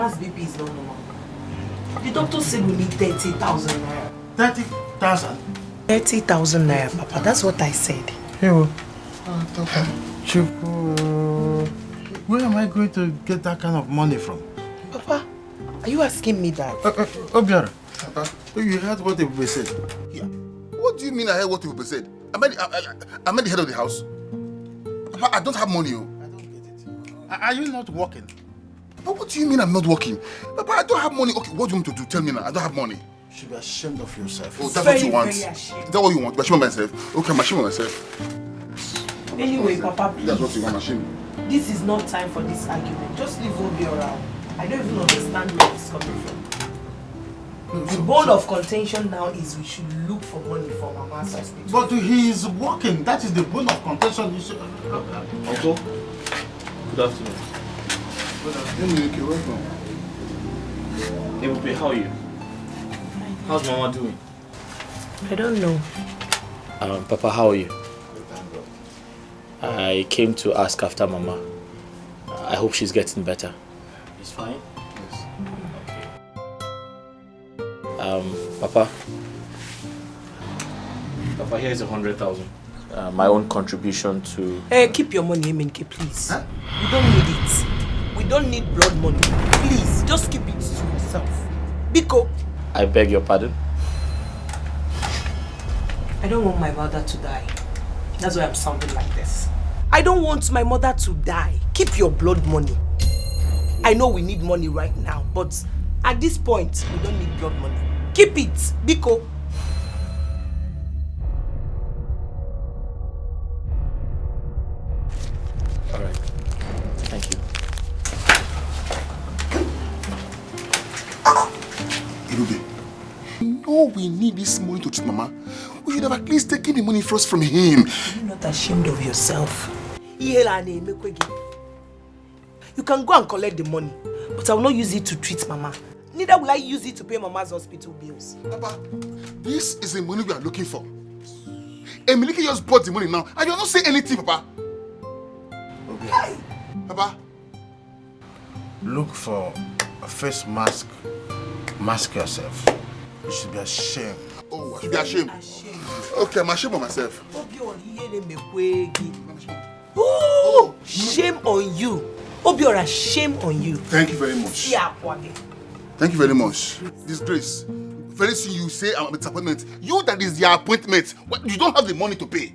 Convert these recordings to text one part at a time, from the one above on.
Mama's BP is not normal. The doctor said we need 30,000 naira. 30,000? 30,000 naira, Papa. That's what I said. Hey, Chuku, where am I going to get that kind of money from? Papa, are you asking me that? Obiara, Papa, you heard what they said. Yeah. What do you mean I heard what people said? Am I the head of the house? Papa, I don't have money. I don't get it. Are you not working? Papa, what do you mean I'm not working? Papa, I don't have money. Okay, what do you want me to do? Tell me now. I don't have money. You should be ashamed of yourself. Oh, that's what you want? Is that what you want? Be ashamed of myself? Okay, I'm ashamed of myself. Anyway, Papa, please. That's what you want, I'm ashamed. This is not time for this argument. Just leave Obi around. I don't even understand where it's coming from. The bone of contention now is we should look for money for Mama's hospital. But he is working. That is the bone of contention. You should... Uncle, good afternoon. Good afternoon. Okay, welcome. Ebube, how are you? How's Mama doing? I don't know. Papa, how are you? I came to ask after Mama. I hope she's getting better. She's fine? Yes. Okay. Papa, here's 100,000. My own contribution to... Hey, keep your money, Emenke, please. Huh? We don't need it. We don't need blood money. Please, just keep it to yourself. Biko. I beg your pardon? I don't want my mother to die. That's why I'm sounding like this. I don't want my mother to die. Keep your blood money. I know we need money right now, but at this point, we don't need blood money. Keep it, Biko. All right. Thank you. Irube, you know we need this money to treat Mama. We should have at least taken the money first from him. Are you not ashamed of yourself? You can go and collect the money, but I will not use it to treat Mama. Neither will I use it to pay Mama's hospital bills. Papa, this is the money we are looking for. Emiliki just bought the money now, and you're not saying anything, Papa. Okay. Hey. Papa, look for a face mask. Mask yourself. You should be ashamed. Oh, I should be ashamed. Okay, I'm ashamed of myself. Oh, shame on you. Obiora, shame on you. Thank you very much. Thank you very much. Disgrace. Very soon you say I'm a disappointment. You that is the appointment. You don't have the money to pay.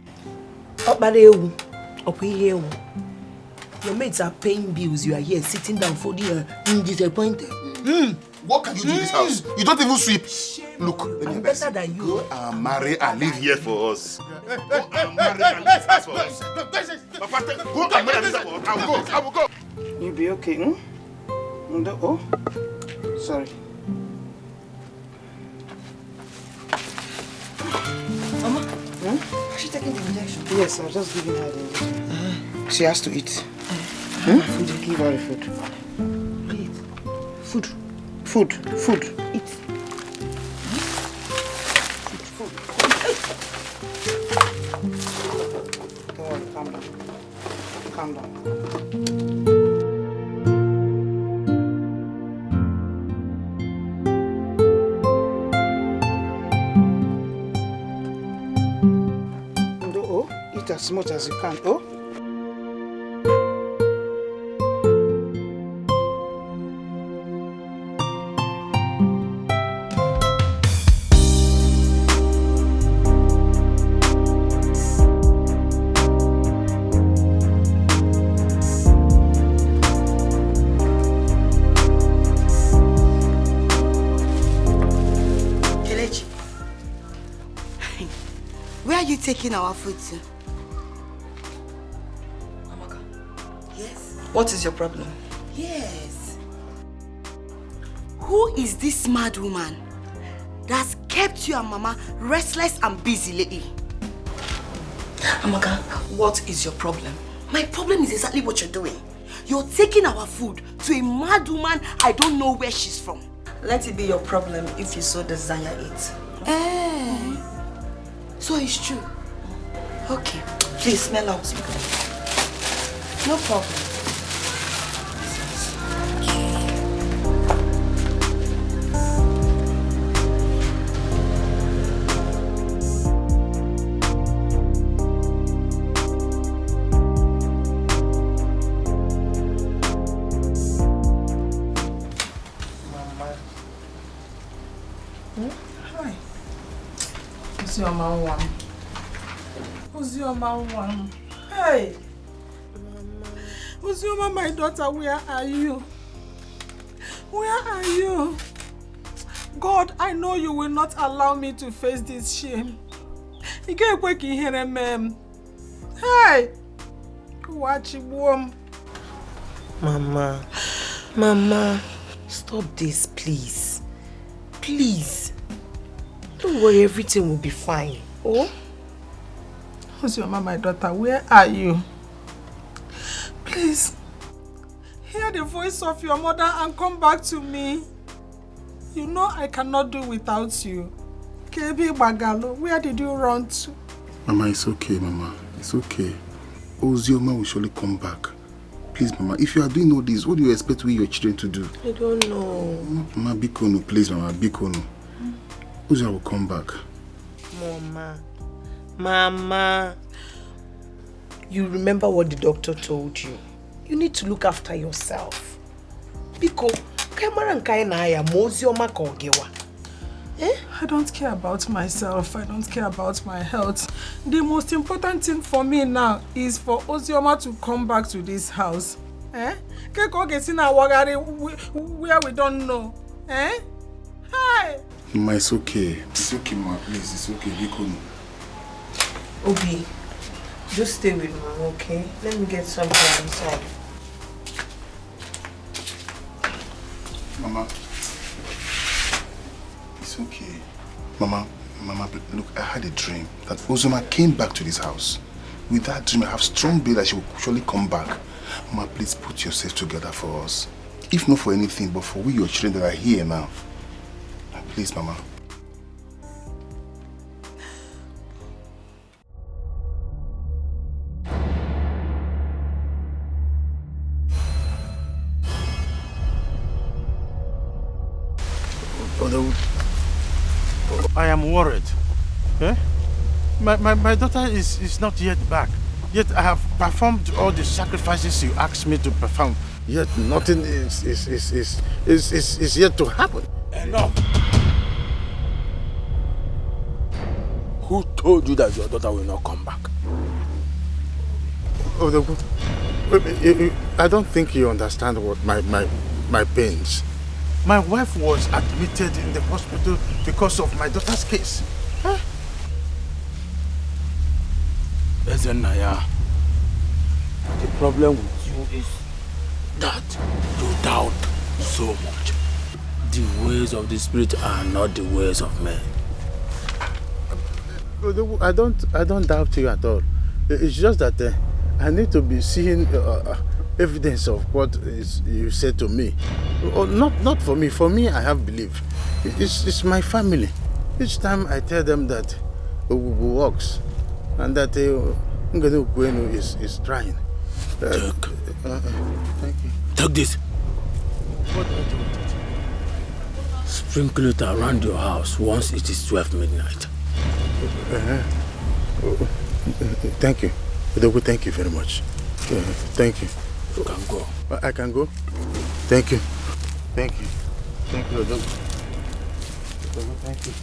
Your mates are paying bills. You are here sitting down for the disappointed. What can you do in this house? You don't even sweep. Look, I'm better than you. Go and marry and live here for us. Go and marry and live here for us. Papa, go and marry and live here for us. I will go. You'll be okay, hmm? Oh, sorry. Mama, is she taking the injection? Yes, I was just giving her the injection. She has to eat. Food. Give her the food. Eat. Food. Eat. Food. Don't worry, calm down. Eat as much as you can, oh? Where are you taking our food to? Yes. What is your problem? Yes. Who is this mad woman that's kept you and Mama restless and busy lately? Amaka, what is your problem? My problem is exactly what you're doing. You're taking our food to a mad woman I don't know where she's from. Let it be your problem if you so desire it. So it's true. Okay. Please smell out. No problem. your man one? Who's your man one? Hey! Who's your man, my daughter? Where are you? Where are you? God, I know you will not allow me to face this shame. You can't quick in here, ma'am. Hey! Watch it, warm. Mama, stop this, please. Please. Don't worry, everything will be fine. Oh? Who's your mama, my daughter? Where are you? Please, hear the voice of your mother and come back to me. You know I cannot do without you. KB Bagalo, where did you run to? Mama, it's okay, Mama. It's okay. Ozioma will surely come back. Please, Mama, if you are doing all this, what do you expect we your children to do? I don't know. Mama, Bikono, please, Mama, Bikono. Ozia will come back. Mama. You remember what the doctor told you. You need to look after yourself. Biko, I don't care about myself. I don't care about my health. The most important thing for me now is for Ozioma to come back to this house. Where we don't know. Hi! Mama, it's okay. It's okay, Mama, please. It's okay. Bikono. Obi, just stay with Mama, okay? Let me get something inside. Mama, it's okay. Mama, look, I had a dream that Ozoma came back to this house. With that dream, I have strong belief that she will surely come back. Mama, please put yourself together for us. If not for anything, but for we, your children that are here now. Please, Mama. I am worried. Eh? My daughter is not yet back. Yet I have performed all the sacrifices you asked me to perform. Yet nothing is yet to happen. Enough! Who told you that your daughter will not come back? I don't think you understand what my pains. My wife was admitted in the hospital because of my daughter's case. Huh? Ezenaya, the problem with you is that you doubt so much. The ways of the spirit are not the ways of men. I don't doubt you at all. It's just that I need to be seeing evidence of what you said to me. Not for me. For me, I have belief. It's my family. Each time I tell them that Ogugu works and that Ngane Ukwenu is trying. Thank you. Take this. What do I do with it? Sprinkle it around your house once it is 12 midnight. Thank you. Odogu, thank you very much. Thank you. You can go. I can go? Thank you. Thank you. Thank you, Odogu. Odogu, thank you.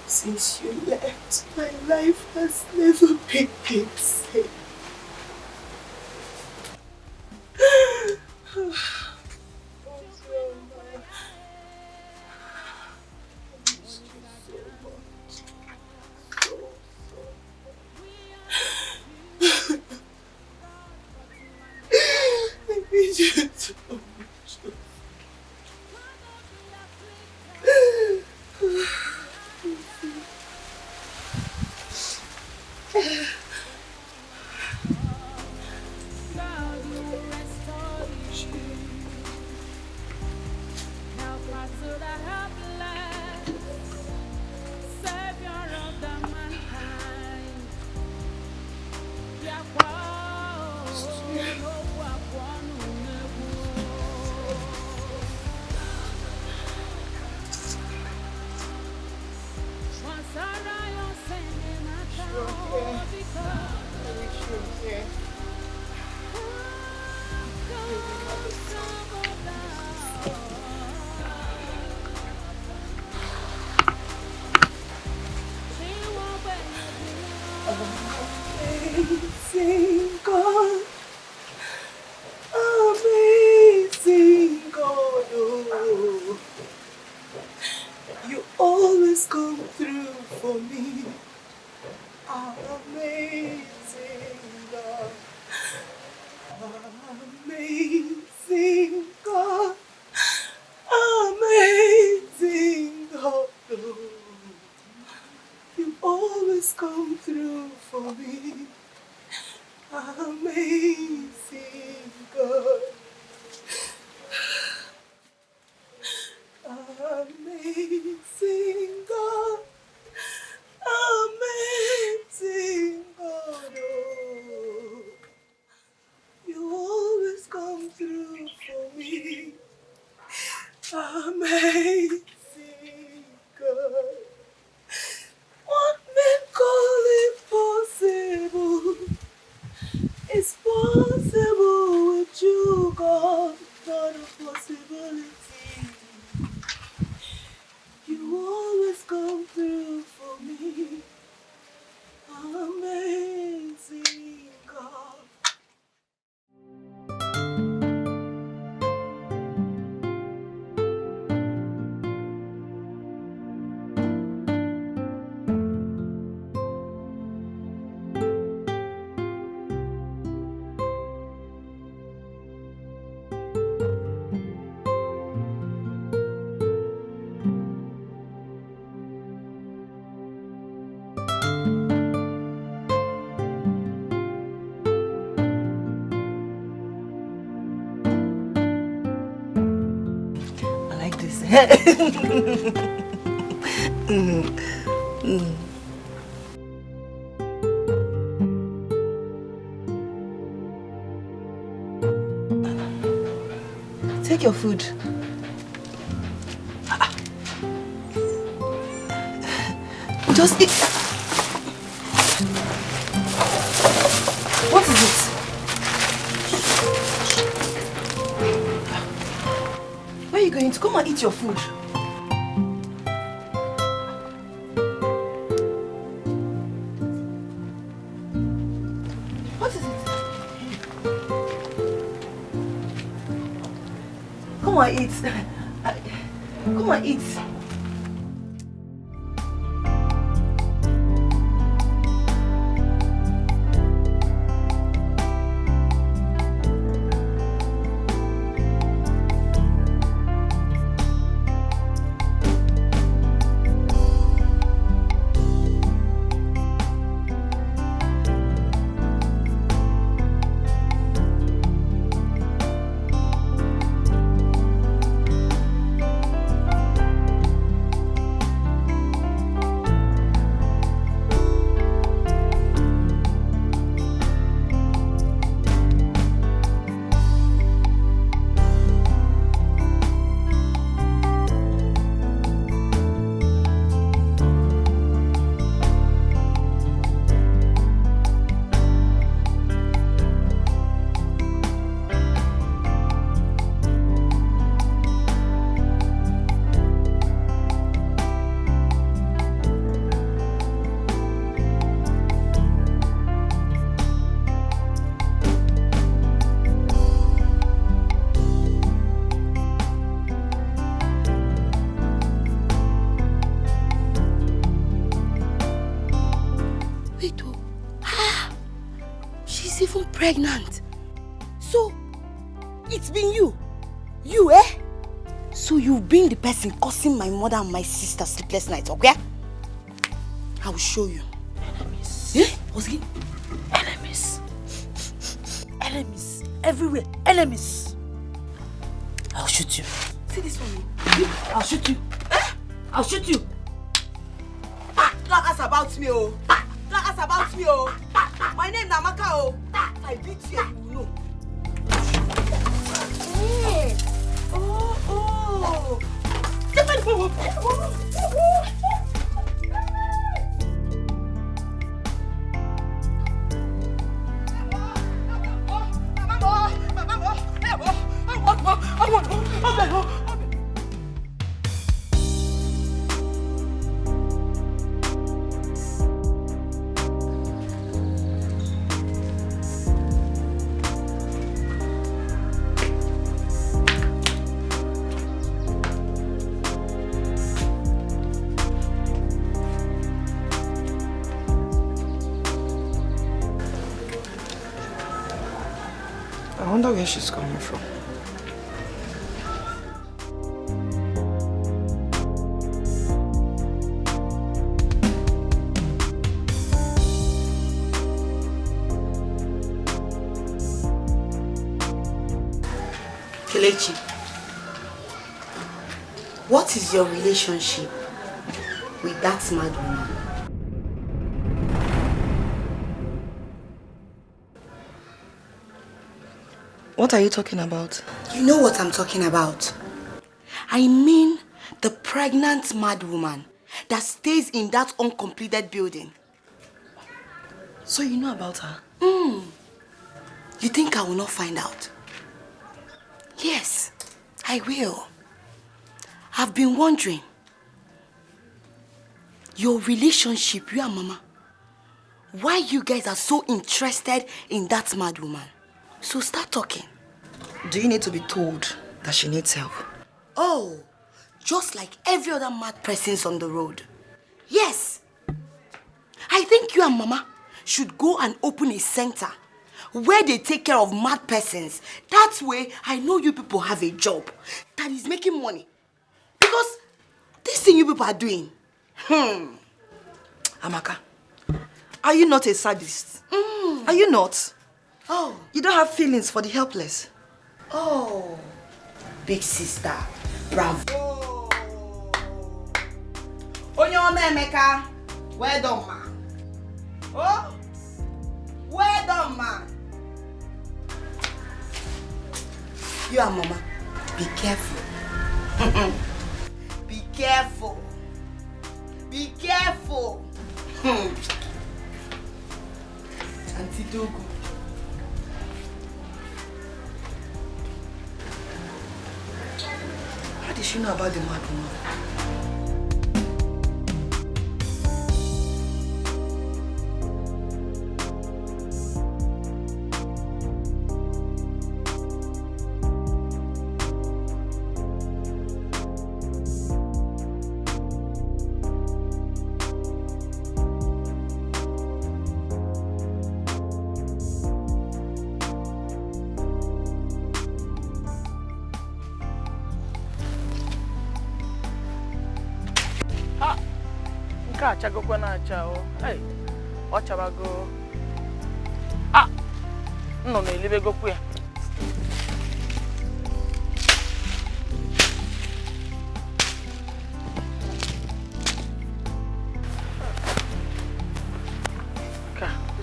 Since you left, my life has never been the same. I miss you so much. Amazing God. Amazing God. Oh. You always come through for me. Amazing God. Amazing God. Amazing God. Oh. You always come through for me. Amazing God. Amazing God. Amazing God. Oh. You always come through for me. Amazing God. What men call impossible is possible with you, God. Not a possibility. You always come through for me. Amazing God. I like this. Take your food. Just eat. What is it? Where are you going to? Come and eat your food. What is it? Come and eat. Come and eat. Pregnant. So, it's been you. You, eh? So you've been the person causing my mother and my sister sleepless nights, okay? I will show you. Enemies. Eh? What's it? Enemies. Enemies. Everywhere. Enemies. I'll shoot you. See this one? I'll shoot you. Eh? I'll shoot you. Don't ask about me, oh. Don't ask about me, oh. My name is Namaka, oh. I beat you, you will know. Hey. Oh. wonder where she's coming from. Kelechi, what is your relationship with that mad woman? What are you talking about? You know what I'm talking about. I mean the pregnant mad woman that stays in that uncompleted building. So you know about her? You think I will not find out? Yes, I will. I've been wondering. Your relationship, you and Mama. Why you guys are so interested in that mad woman? So start talking. Do you need to be told that she needs help? Oh, just like every other mad persons on the road. Yes. I think you and Mama should go and open a center where they take care of mad persons. That way, I know you people have a job that is making money. Because this thing you people are doing. Amaka, are you not a sadist? Are you not? Oh. You don't have feelings for the helpless? Oh. Big sister. Bravo. Onyoma Emeka. Well done, ma. Oh. Well done, ma. You and Mama, be careful. Be careful. Be careful. Auntie Dogo. How did she know about the mad woman? Chago kwana chao. Hey, wachabago. Ah, no ilebe go kuya.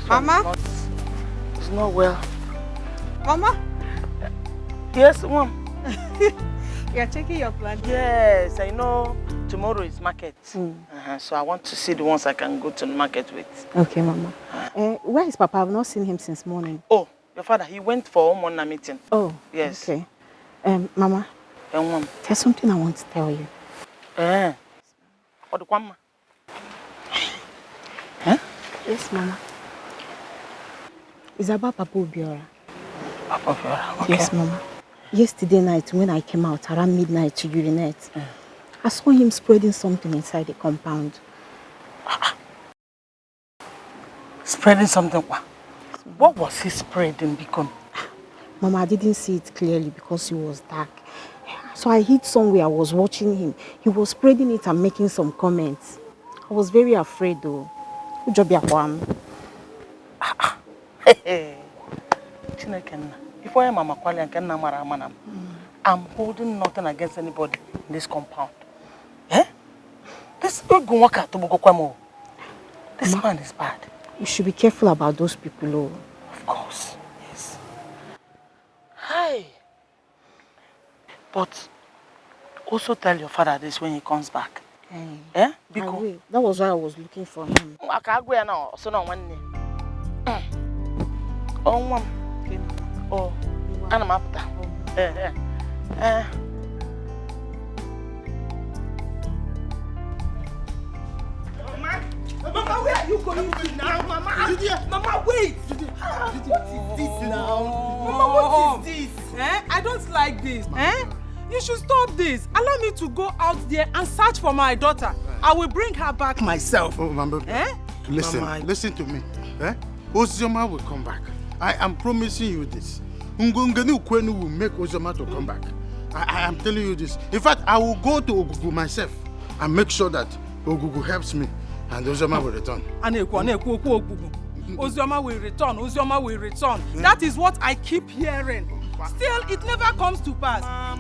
Mama? It's not well. Mama? Yes, Mom. You're checking your plan? Yes, I know tomorrow is market. So I want to see the ones I can go to the market with. Okay, Mama. Where is Papa? I've not seen him since morning. Oh, your father, he went for a meeting. Oh, yes. Okay. Mama, Mom. there's something I want to tell you. What the Kwama? Yes, Mama. It's about Papa Obiora. Papa Obiora, okay. Yes, Mama. Yesterday night, when I came out around midnight to urinate, I saw him spreading something inside the compound. Spreading something? What was he spreading, Bikon? Mama, I didn't see it clearly because it was dark. So I hid somewhere, I was watching him. He was spreading it and making some comments. I was very afraid though. Good job, Yakwam. If I am Mama Kwali and Kenna Maramanam, I'm holding nothing against anybody in this compound. This man is bad. You should be careful about those people, though. Of course, yes. Hi. But also tell your father this when he comes back. Because that was why I was looking for him. Oh, I'm after. Mama, where are you going to now, Mama? Mama, wait! What is this now? Mama, what is this? I don't like this. You should stop this. Allow me to go out there and search for my daughter. I will bring her back myself. Oh, Mama, listen, listen to me. Ozoma will come back. I am promising you this. Ngeni Ukwenu will make Uzoma to come back. I am telling you this. In fact, I will go to Ogugu myself and make sure that Ogugu helps me and Uzoma will return. Uzoma will return. Uzoma will return. That is what I keep hearing. Still, it never comes to pass. I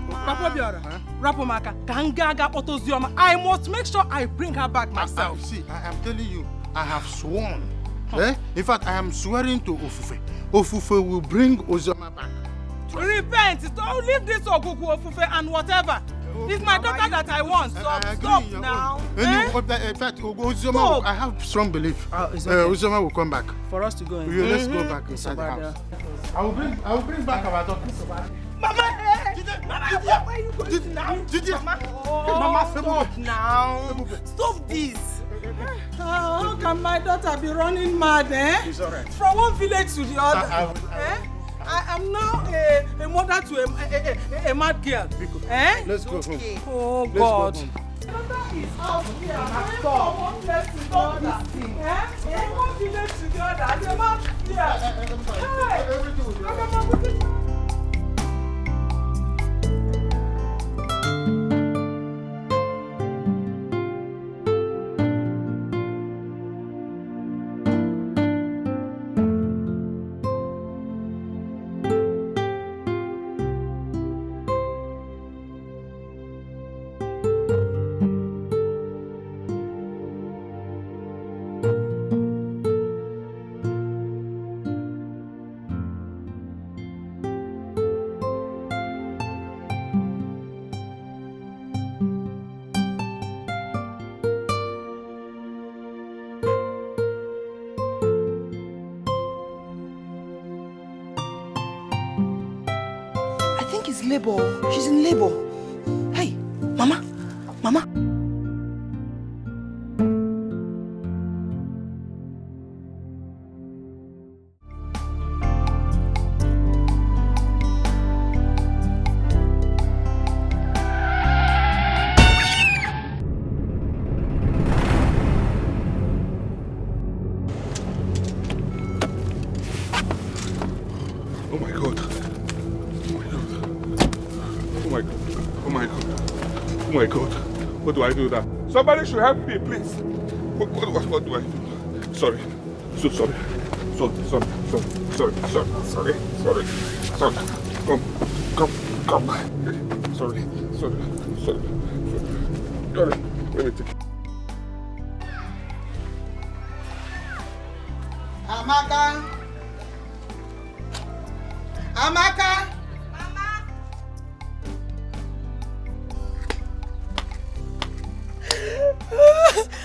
must make sure I bring her back myself. See, I am telling you, I have sworn. In fact, I am swearing to Ofufe. Ofufe will bring Uzoma back. Repent! Don't leave this Ogugu Ofufe and whatever. It's my daughter that I want. Stop now. In fact, Uzoma, I have strong belief. Uzoma will come back. For us to go in. Let's go back inside the house. I will bring back our daughter. Mama, Mama, where are you going now? Mama, stop now. Stop this. How can my daughter be running mad, It's all right. From one village to the other. I am now a mother to a mad girl. Let's go home. Oh, Let's God. Go home. Stop. From one place to the other. From one village to the other. I'm a mad girl. Labor. She's in labor. Hey, Mama. Mama. Oh my God. Oh my God, what do I do now? Somebody should help me, please. What do I do? Sorry. So sorry. Sorry. Come. Sorry. Let me take it. Amaka.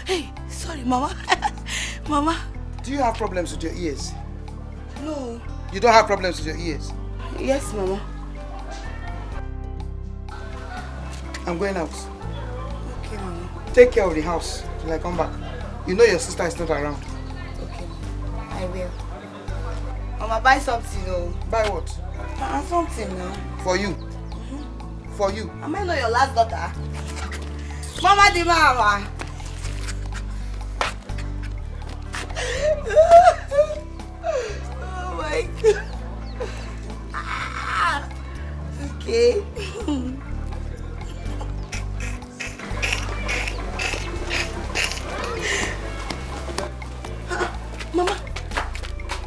Hey, sorry, Mama. Mama. Do you have problems with your ears? No. You don't have problems with your ears? Yes, Mama. I'm going out. Okay, Mama. Take care of the house till I come back. You know your sister is not around. Okay, I will. Mama, buy something, though. Buy what? Something now. For you. For you. Am I not your last daughter? Mama the mama. Oh my God. Okay. Mama,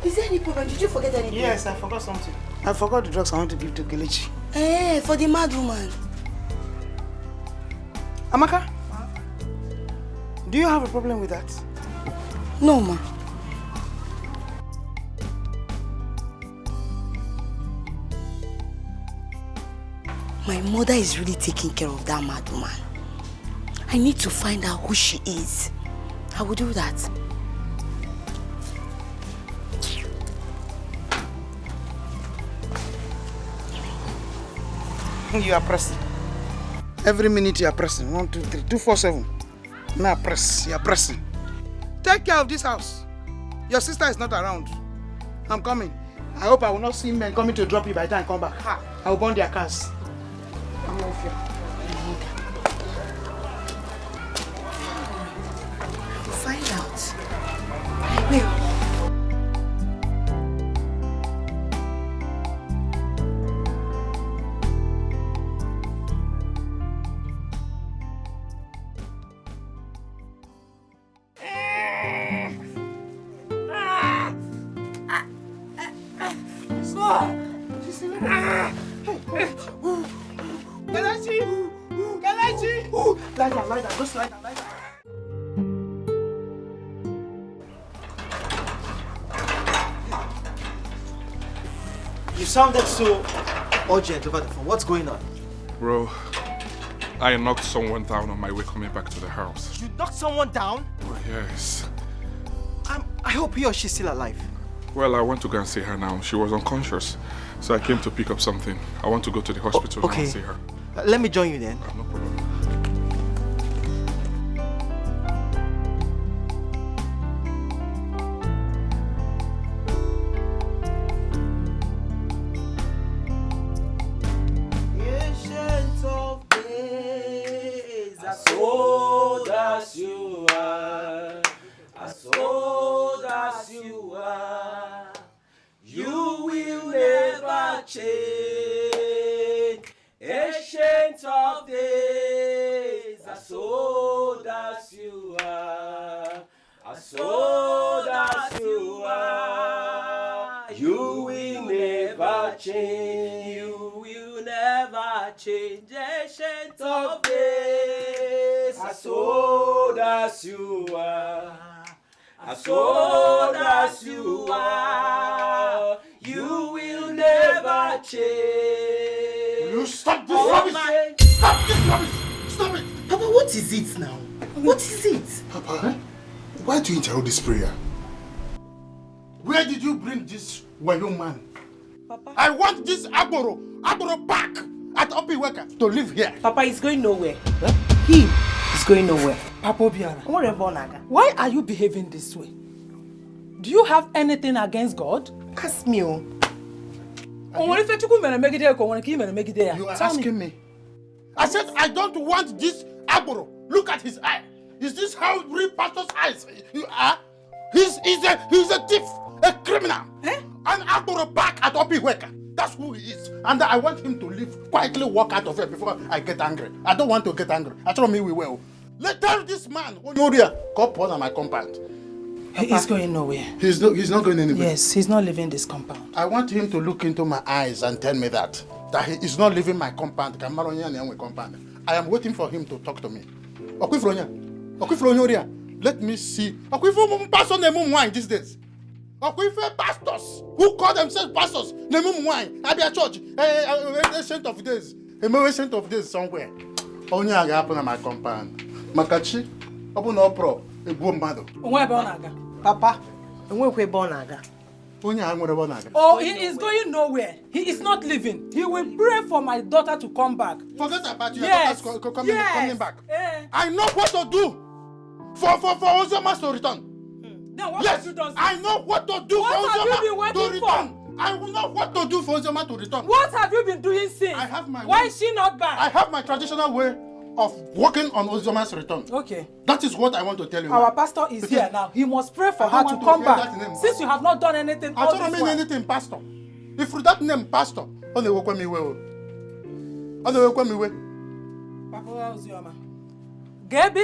is there any problem? Did you forget anything? Yes, I forgot something. I forgot the drugs I want to give to Kelechi. For the mad woman. Amaka, do you have a problem with that? No, ma. My mother is really taking care of that mad woman. I need to find out who she is. I will do that. You are pressing. Every minute you are pressing. 1, 2, 3, 247. Now press. You are pressing. Take care of this house. Your sister is not around. I'm coming. I hope I will not see men coming to drop you by the time I come back. I will burn their cars. I'm off here. Find out. I will. Kelechi! Lie down, just lie down. You sounded so urgent over the phone. What's going on? Bro, I knocked someone down on my way coming back to the house. You knocked someone down? Oh, yes. I hope he or she's still alive. Well, I want to go and see her now. She was unconscious, so I came to pick up something. I want to go to the hospital okay. and see her. Let me join you then. No problem. Ancient of days, as old as you are, as old as you are, you will never change. Ancient of days, as old as you are, as old as you are, you will never change. You will never change. Ancient of days, as old as you are, as old as you are, you will never change. You stop this rubbish! Stop this rubbish! Stop it! Papa, what is it now? What is it? Papa, why do you interrupt this prayer? Where did you bring this young man? Papa. I want this Agboro back at Opiweka to live here. Papa is going nowhere. Huh? He is going nowhere. Papa Obiara, why are you behaving this way? Do you have anything against God? Ask me. You are asking me. I said I don't want this Agboro. Look at his eye. Is this how real pastor's eyes you are? He's a thief, a criminal. Eh? An Agboro back at Opiweka. That's who he is. And I want him to leave, quietly walk out of here before I get angry. I don't want to get angry. I told me we will. Tell this man, Onyoria, come on my compound. He's going nowhere. He's not going anywhere. Yes, he's not leaving this compound. I want him to look into my eyes and tell me that he is not leaving my compound. I am waiting for him to talk to me. Let me see. These days. Pastors who call themselves pastors. Abia church. Ancient of days. Ancient of days somewhere. Only I happen at my compound. Makachi. Open up pro. Papa, oh, he is going nowhere. He is not leaving. He will pray for my daughter to come back. Forget about your daughter coming back. I know what to do for Ozoma to return. Then what have you done? I know what to do for Ozoma to return. I will know what to do for Ozoma to return. What have you been doing since? I have my Why is she not back? I have my traditional way of working on Ozoma's return. Okay. That is what I want to tell you. Our pastor is here now. He must pray for her to come back. Since you have not done anything, I don't mean anything, pastor. If for that name, pastor, on the welcome me well. On the welcome me well. Papa Ozioma. If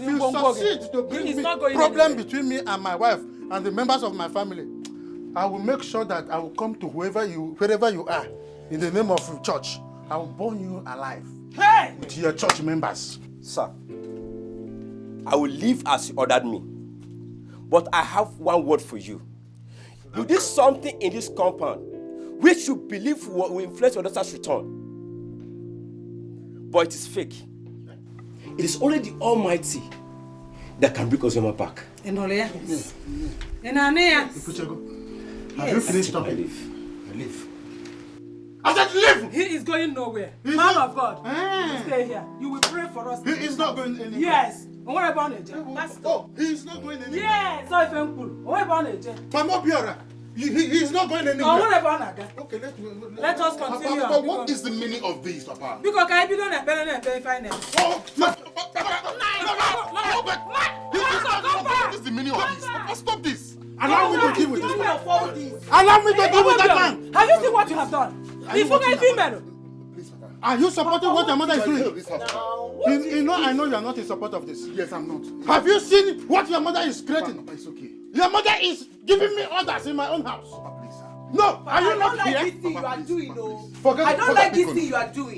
you succeed to bring me problem between me and my wife and the members of my family, I will make sure that I will come to wherever you are, in the name of church. I will burn you alive. Hey! With your church members. Sir, I will leave as you ordered me. But I have one word for you. You did something in this compound which you believe will influence your daughter's return. But it is fake. It is only the Almighty that can bring Ozoma back. Yes. Have you finished talking? I leave. I said leave! He is going nowhere. Man of God, stay here. You will pray for us. He is not going anywhere. Yes. What about it? Oh, he is not going anywhere. Yes. So if I'm cool. What about it? Mama Biora, he is not going anywhere. Oh, what about it? Okay, let us continue. Papa, what is the meaning of this, Papa? Because I be going to pay finance. Oh, what is the meaning of this? Papa, stop this. Allow me to deal with this man. Allow me to deal with that man. Have you seen what you have done? Are you supporting what your mother is doing? You know, I know you are not in support of this. Yes, I'm not. Have you seen what your mother is creating? Papa, it's okay. Your mother is giving me orders in my own house. Papa, please, sir. No, are you not here? I don't like this thing you are doing, no. I don't like this thing you are doing.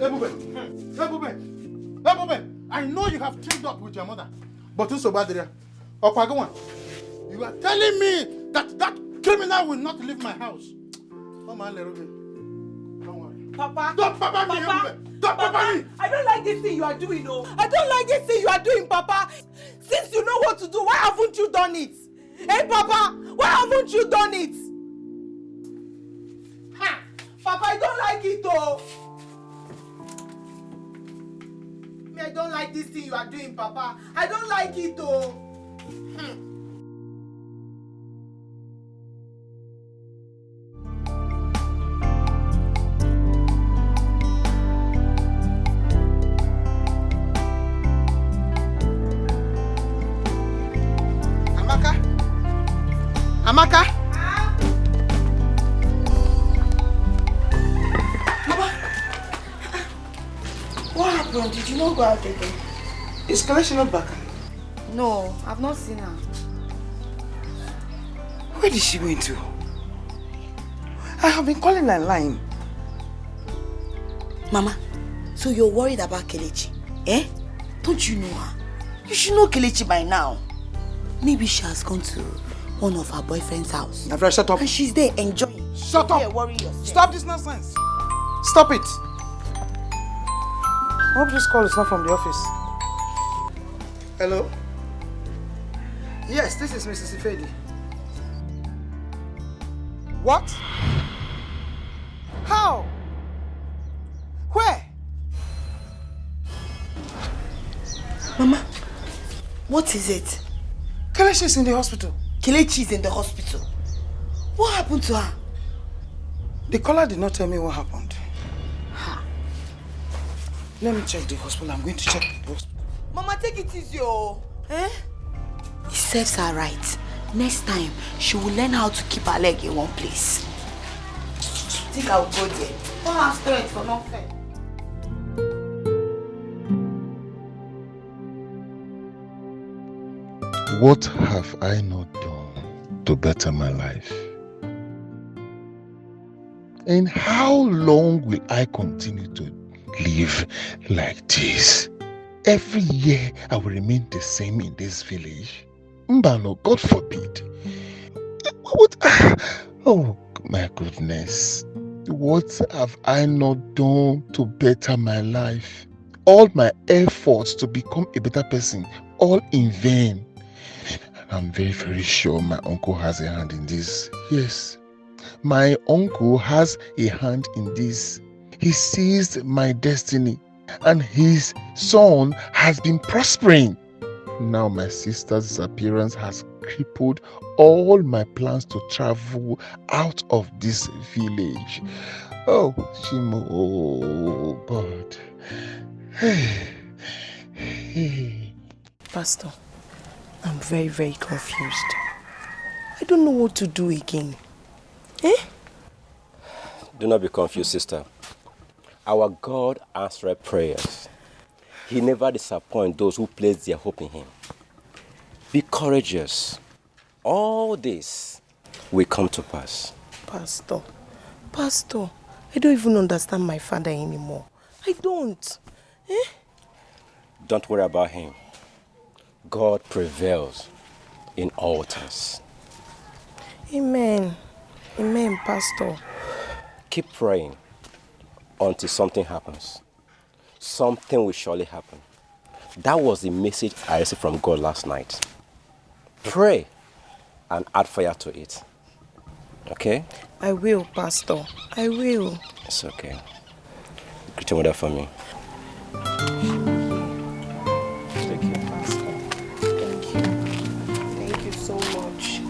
Ebube, I know you have teamed up with your mother. But also, Badria, Opagawan, you are telling me that criminal will not leave my house. Oh, man, don't worry. Papa. Don't Papa me, Ebube. Don't Papa me. I don't like this thing you are doing, no. I don't like this thing you are doing, Papa. Since you know what to do, why haven't you done it? Hey, Papa, why haven't you done it? Ha! Papa, I don't like it, though. I don't like this thing you are doing, Papa. I don't like it, though. Amaka? Mama, what happened? Did you not go out again? Is Kelechi not back? No, I've not seen her. Where did she go into? I have been calling her line. Mama, so you're worried about Kelechi, eh? Don't you know her? You should know Kelechi by now. Maybe she has gone to one of her boyfriend's house. Navra, shut up. And she's there enjoying. Shut up. Worry yourself. Stop this nonsense. Stop it. I hope this call is not from the office. Hello? Yes, this is Mrs. Ifedi. What? How? Where? Mama, what is it? Kelechi is in the hospital. Kelechi is in the hospital. What happened to her? The caller did not tell me what happened. Let me check the hospital. I'm going to check the hospital. Mama, take it easy, oh. Eh? It serves her right. Next time, she will learn how to keep her leg in one place. I think I'll go there. Don't have strength for nothing. What have I not done to better my life? And how long will I continue to live like this? Every year I will remain the same in this village. Mbano, God forbid. What? Oh my goodness. What have I not done to better my life? All my efforts to become a better person, all in vain. I'm very, very sure my uncle has a hand in this. Yes, my uncle has a hand in this. He seized my destiny and his son has been prospering. Now my sister's disappearance has crippled all my plans to travel out of this village. Oh, Shimo, oh God. Pastor, I'm very, very confused. I don't know what to do again. Eh? Do not be confused, sister. Our God answers prayers. He never disappoints those who place their hope in Him. Be courageous. All this will come to pass. Pastor, I don't even understand my father anymore. I don't. Eh? Don't worry about him. God prevails in all things. Amen. Amen, Pastor. Keep praying until something happens. Something will surely happen. That was the message I received from God last night. Pray and add fire to it. Okay? I will, Pastor. I will. It's okay. Greet your mother for me. Thank you, Pastor. Thank you. Thank you so much.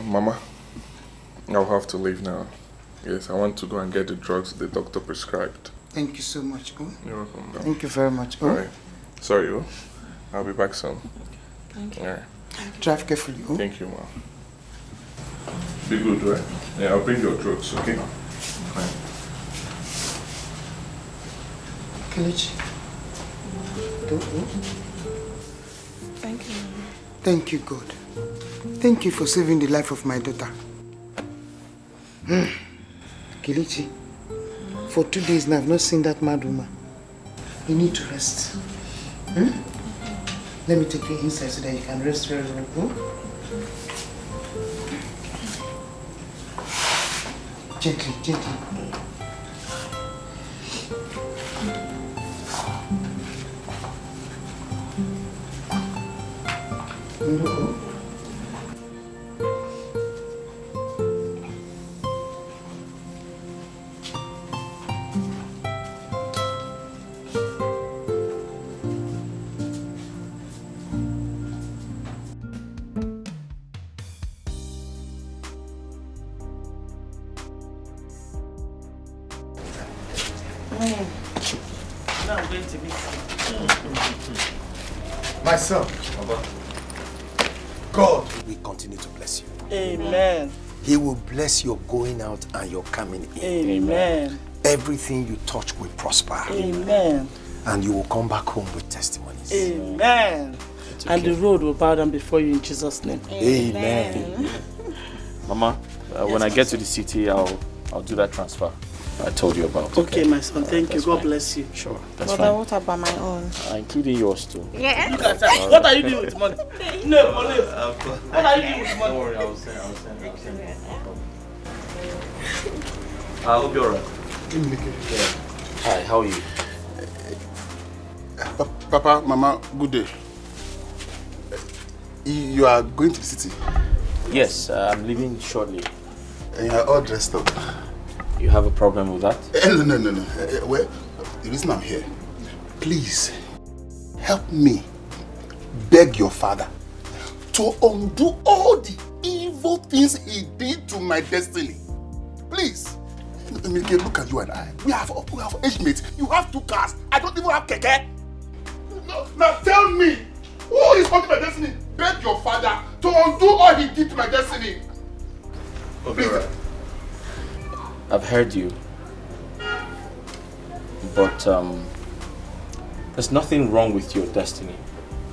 Mama, I'll have to leave now. Yes, I want to go and get the drugs the doctor prescribed. Thank you so much. You're welcome. Thank you very much. All right. Sorry, I'll be back soon. Okay. Thank you. Yeah. Drive carefully. Oh? Thank you, ma. Be good, right? Yeah, I'll bring your drugs, okay? Fine. Kelechi. Thank you. Thank you, God. Thank you for saving the life of my daughter. Kelechi, for 2 days now I've not seen that mad woman. You need to rest. Let me take you inside so that you can rest very well. Gently, gently. No. Now I'm going to meet My son, God will continue to bless you. Amen. He will bless your going out and your coming in. Amen. Everything you touch will prosper. Amen. And you will come back home with testimonies. Amen. Okay. And the road will bow down before you in Jesus' name. Amen. Mama, when I get to the city, I'll do that transfer I told you about. Okay, my son. Thank you. God fine. bless you. Sure, that's But fine. what about my own? Including yours too. Yeah. Look at that. What are you doing with money? No, money. What are you doing with money? Don't worry, I'll send. I hope you're alright. Hi, how are you? Papa, Mama, good day. You are going to the city? Yes, I'm leaving shortly. And you are all dressed up. You have a problem with that? No. Well, the reason I'm here, please help me beg your father to undo all the evil things he did to my destiny. Please. Look at you and I. We have age mates. You have 2 cars. I don't even have keke. No, now tell me, who is haunting my destiny? Beg your father to undo all he did to my destiny. Okay, right. I've heard you. But there's nothing wrong with your destiny.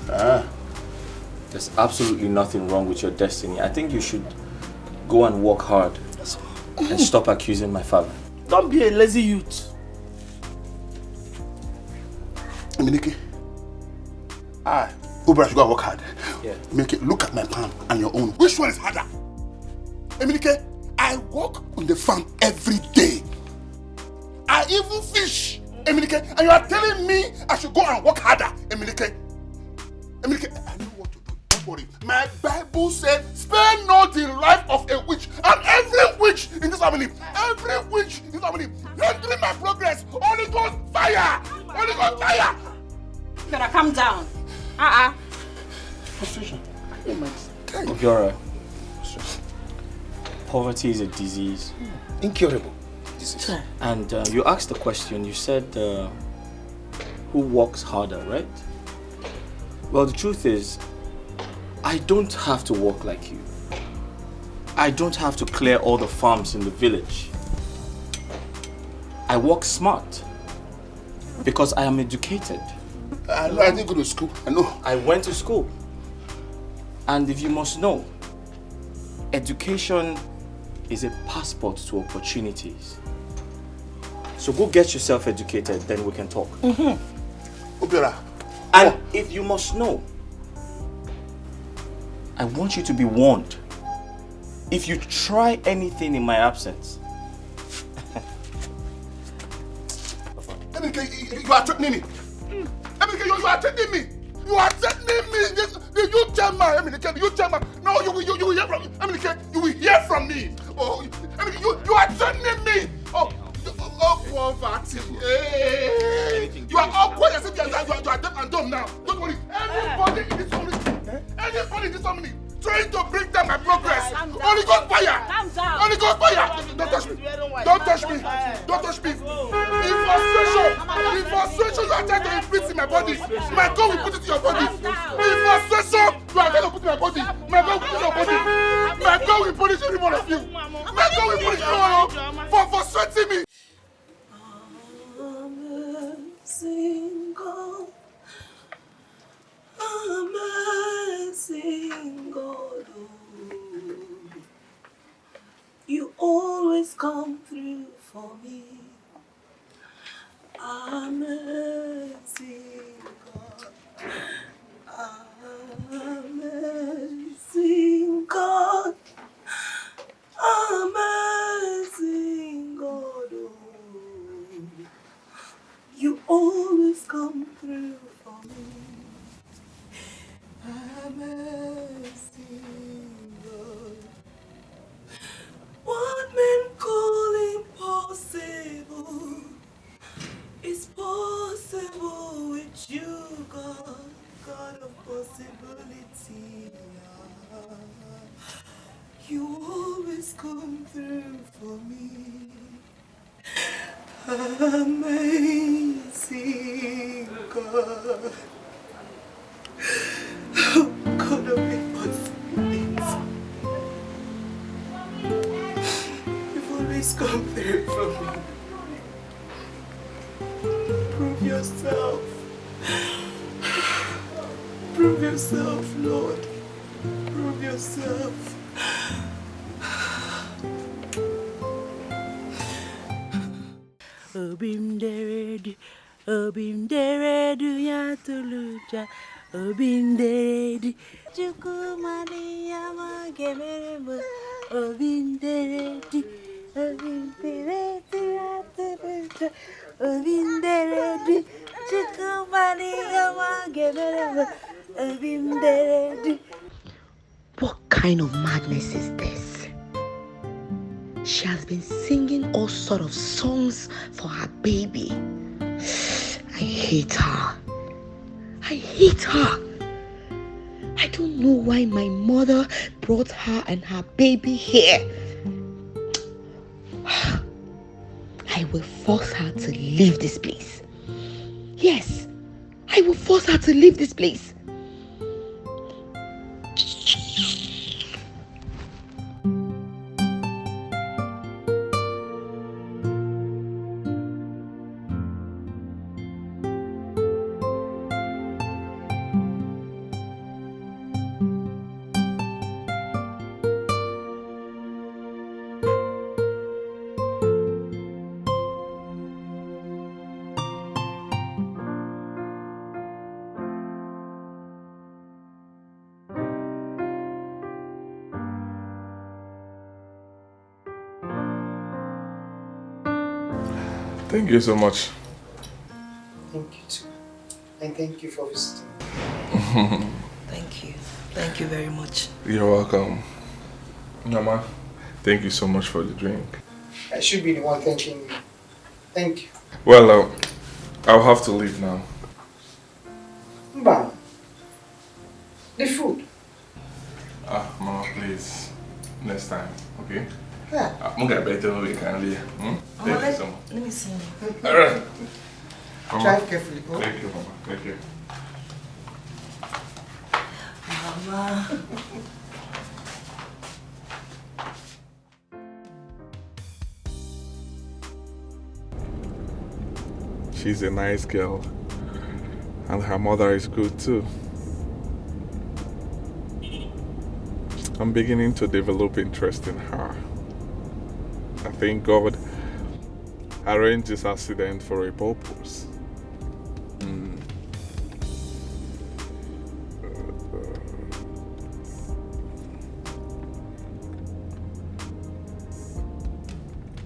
There's absolutely nothing wrong with your destiny. I think you should go and work hard and stop accusing my father. Don't be a lazy youth. Eminike, Ubra should go work hard. Yeah. Eminike, look at my palm and your own. Which one is harder? Eminike, I work on the farm every day. I even fish. Eminike, and you are telling me I should go and work harder. Eminike, I know what to do. Don't worry. My Bible said, spare not the life of a witch. And every witch in this family, hindering my progress. Holy Ghost fire! Holy Ghost fire! Better calm down. Frustration. Obiora, poverty is a disease. Incurable disease. And you asked the question, you said, who works harder, right? Well, the truth is, I don't have to work like you. I don't have to clear all the farms in the village. I work smart because I am educated. I didn't go to school. I know. I went to school. And if you must know, education is a passport to opportunities. So go get yourself educated, then we can talk. Obiora. And if you must know, I want you to be warned. If you try anything in my absence. Eminike, you are threatening me. Eminike, you are threatening me. You are threatening me. The youth chairman, Eminike, the youth chairman. No, you will hear from me. Eminike, you will hear from me. Oh, Eminike, you are threatening me. Oh, poverty. Hey. You are all quiet as if you are deaf and dumb now. Don't worry. Anybody in this family trying to bring down my progress. Only God fire. Only God fire. Don't touch me. Don't touch me. Don't touch me. The frustration you are trying to inflict in my body, my God will put it in your body. The frustration you are trying to put in my body, my God will put it in your body. My God will punish every one of you. My God will punish every one of you for frustrating me. Amazing God, amazing God, oh, you always come through for me. Amazing God, amazing God, amazing God, oh, you always come through for me. Amazing God, what men call impossible is possible with you, God, God of possibility. You always come through for me. Amazing God, God of impossibilities. You've always come through for me. Prove yourself. Prove yourself, Lord. Prove yourself. Obim deredu ya tuluja. Obim deredu chukumani yama gemeremu. Obim deredu ya tuluja. Obim deredu chukumani yama gemeremu. Obim deredu. What kind of madness is this? She has been singing all sort of songs for her baby. I hate her. I hate her. I don't know why my mother brought her and her baby here. I will force her to leave this place. Yes, I will force her to leave this place. Thank you so much. Thank you too. And thank you for visiting. Thank you. Thank you very much. You're welcome. Mama, thank you so much for the drink. I should be the one thanking you. Thank you. Well, I'll have to leave now. Mba, the food. Mama, please. Next time, okay? Yeah. I'm gonna better we can leave. Thank you so much. Let me see. Alright. Drive carefully. Oh. Thank you, Mama. Thank you. Mama. She's a nice girl. And her mother is good too. I'm beginning to develop interest in her. I think God arranged this accident for a purpose.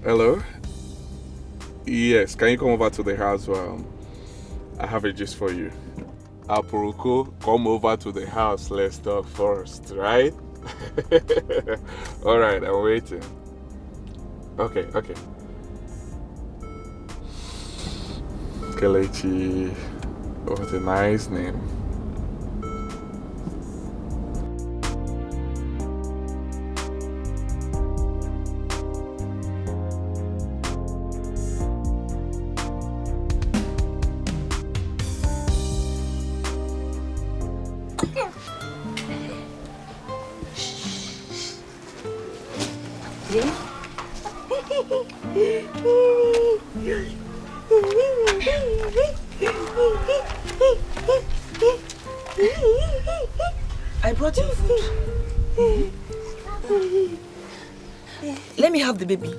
Hello? Yes, can you come over to the house? I have a gist for you. Apuruko, come over to the house. Let's talk first, right? Alright, I'm waiting. Okay. Kelechi. What a nice name. I brought you food. Let me have the baby.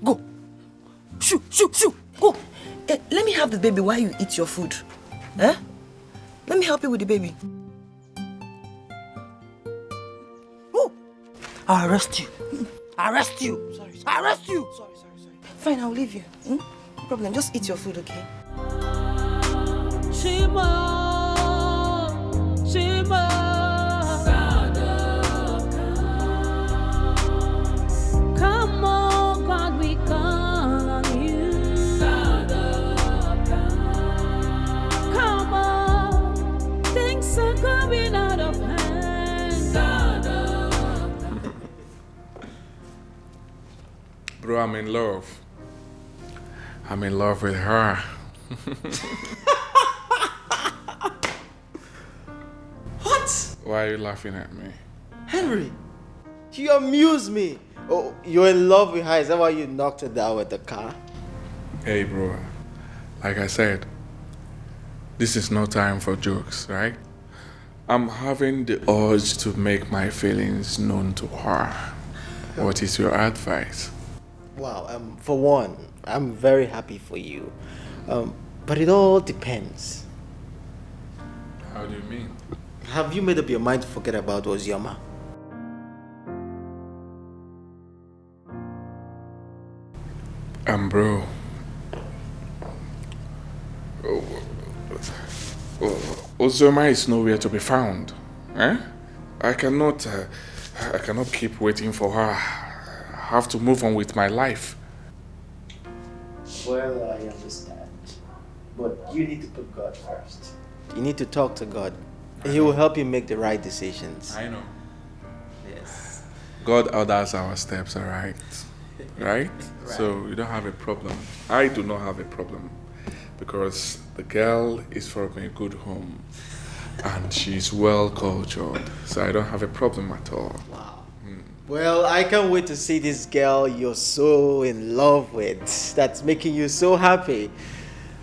Go. Shoo, shoo, shoo. Go. Let me have the baby while you eat your food. Huh? Let me help you with the baby. Oh. I'll arrest you. I'll arrest you. Sorry. I'll arrest you. Sorry. Fine, I'll leave you. No problem. Just eat your food, okay? Shima, Shima. Come on, God, we call on you. Come on, things are coming out of hand. Bro, I'm in love. I'm in love with her. What? Why are you laughing at me? Henry, you amuse me. Oh, you're in love with her. Is that why you knocked her down with the car? Hey, bro. Like I said, this is no time for jokes, right? I'm having the urge to make my feelings known to her. What is your advice? Wow, for one, I'm very happy for you. But it all depends. How do you mean? Have you made up your mind to forget about Ozioma? Bro. Ozioma is nowhere to be found. Eh? I cannot keep waiting for her. I have to move on with my life. Well, I understand. But you need to put God first. You need to talk to God. He will help you make the right decisions. I know. Yes. God orders our steps, alright? Right? So you don't have a problem. I do not have a problem. Because the girl is from a good home. And she's well cultured. So I don't have a problem at all. Wow. Well, I can't wait to see this girl you're so in love with. That's making you so happy.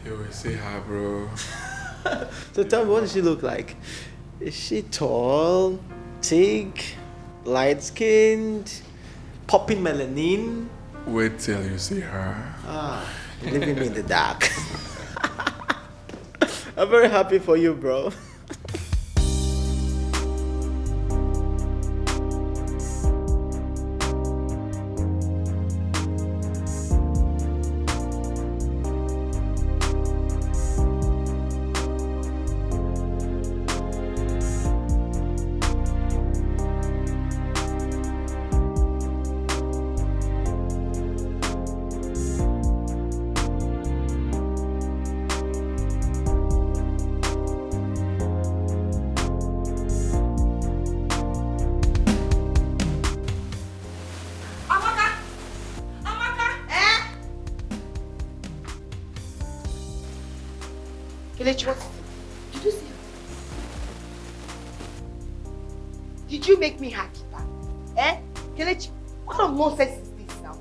You will see her, bro. So tell me, what does she look like? Is she tall, thick, light-skinned, popping melanin? Wait till you see her. You're leaving me in the dark. I'm very happy for you, bro. Kelechi, what is it? Did you see her? Did you make me her keeper? Kelechi, what kind of nonsense is this now?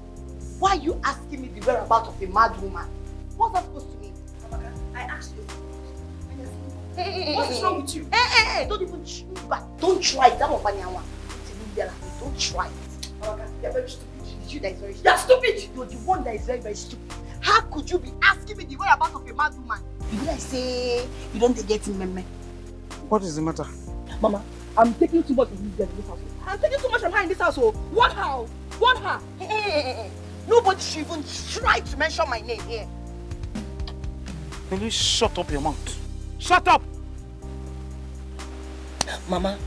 Why are you asking me the whereabouts of a mad woman? What's that supposed to mean? Amaka, I asked you. What's wrong with you? Don't even try. Don't try it. Don't try it. Amaka, you're very stupid. It's you that is very stupid. You're stupid! You're the one that is very, very stupid. How could you be asking me the whereabouts of a mad woman? Did I say you don't get in, meme? What is the matter? Mama, I'm taking too much of this girl in this house. I'm taking too much of her in this house. What her? What her? Nobody should even try to mention my name here. Will you shut up your mouth? Shut up! Mama,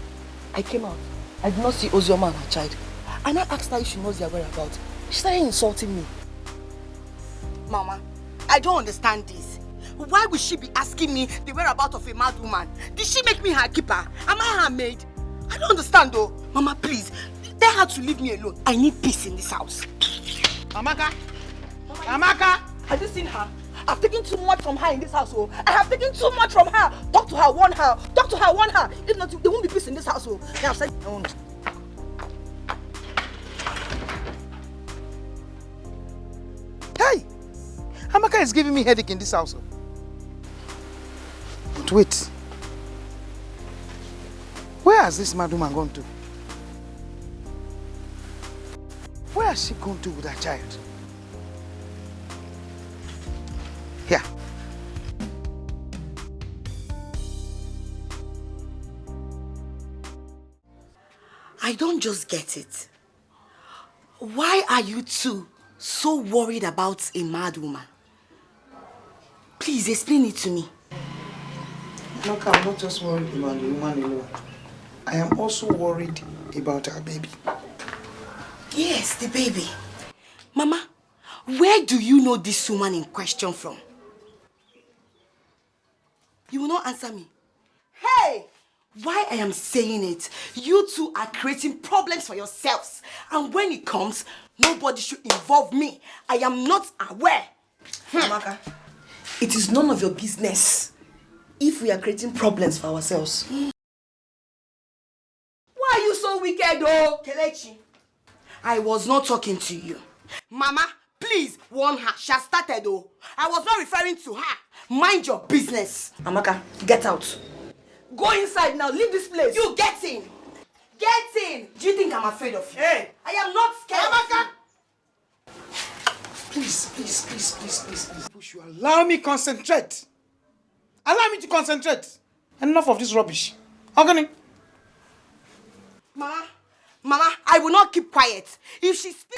I came out. I did not see Ozioma and her child. And I asked her if she knows their whereabouts. She started insulting me. Mama, I don't understand this. Why would she be asking me the whereabouts of a mad woman? Did she make me her keeper? Am I her maid? I don't understand though. Mama, please, tell her to leave me alone. I need peace in this house. Amaka! Amaka! Have you seen her? I've taken too much from her in this house. I have taken too much from her. Talk to her, warn her. Talk to her, warn her. If not, there won't be peace in this house. They have said, is giving me headache in this house. But wait. Where has this mad woman gone to? Where has she gone to with her child? Here. I don't just get it. Why are you two so worried about a mad woman? Please explain it to me. Look, I'm not just worried about the woman alone. I am also worried about our baby. Yes, the baby. Mama, where do you know this woman in question from? You will not answer me. Hey! Why I am saying it, you two are creating problems for yourselves. And when it comes, nobody should involve me. I am not aware. Amaka, it is none of your business if we are creating problems for ourselves. Why are you so wicked, oh? Kelechi, I was not talking to you. Mama, please warn her. She has started, oh. I was not referring to her. Mind your business. Amaka, get out. Go inside now. Leave this place. You get in. Get in. Do you think I'm afraid of you? Hey. I am not scared. Amaka! Please. Push you. Allow me concentrate. Allow me to concentrate. Enough of this rubbish. Ogani. Mama, I will not keep quiet. If she speaks